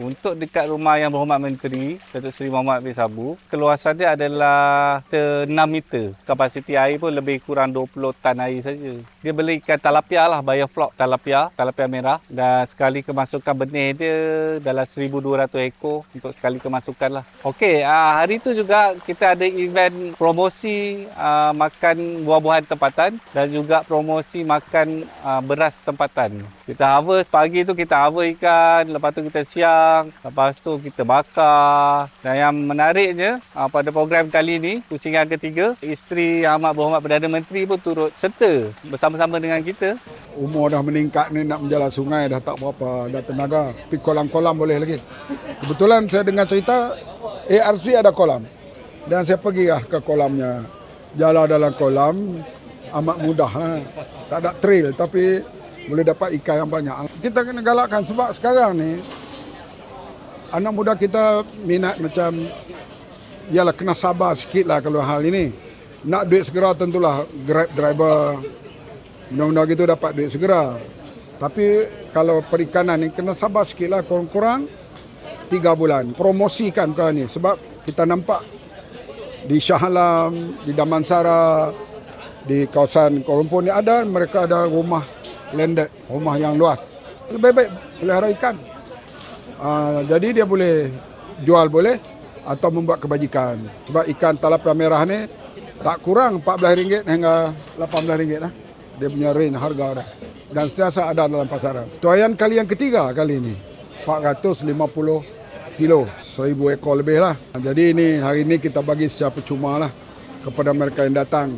Untuk dekat rumah Yang Berhormat Menteri Datuk Seri Mohamed bin Sabu, keluasan dia adalah 6 meter. Kapasiti air pun lebih kurang 20 tan air saja. Dia beli ikan tilapia lah, bioflok tilapia merah. Dan sekali kemasukan benih dia dalam 1,200 ekor untuk sekali kemasukan lah. Okey, hari tu juga kita ada event promosi makan buah-buahan tempatan dan juga promosi makan beras tempatan. Kita harvest pagi tu, kita harvest ikan, lepas tu kita siang. Lepas tu kita bakar. Dan yang menariknya pada program kali ini, pusingan ketiga, isteri Yang Amat Berhormat Perdana Menteri pun turut serta bersama-sama dengan kita. Umur dah meningkat ni, nak menjalan sungai dah tak berapa, dah tenaga. Tapi kolam-kolam boleh lagi. Kebetulan saya dengar cerita ARC ada kolam. Dan saya pergi lah ke kolamnya. Jalan dalam kolam amat mudah lah. Tak ada trail tapi boleh dapat ikan yang banyak. Kita kena galakkan sebab sekarang ni anak muda kita minat macam, yalah kena sabar sikit lah kalau hal ini. Nak duit segera tentulah Grab driver, mudah-mudahan gitu dapat duit segera. Tapi kalau perikanan ni kena sabar sikit lah, kurang-kurang 3 bulan. Promosikan kau ni sebab kita nampak di Shah Alam, di Damansara, di kawasan Kuala Lumpur ni ada, mereka ada rumah landed, rumah yang luas. Lebih baik pelihara ikan. Jadi dia boleh jual boleh atau membuat kebajikan. Sebab ikan tilapia merah ni tak kurang RM14 hingga RM18 dah. Dia punya range harga dah. Dan sentiasa ada dalam pasaran. Tuaian kali yang ketiga kali ini. 450 kilo. 1,000 ekor lebih lah. Jadi ini hari ini kita bagi secara percuma lah kepada mereka yang datang.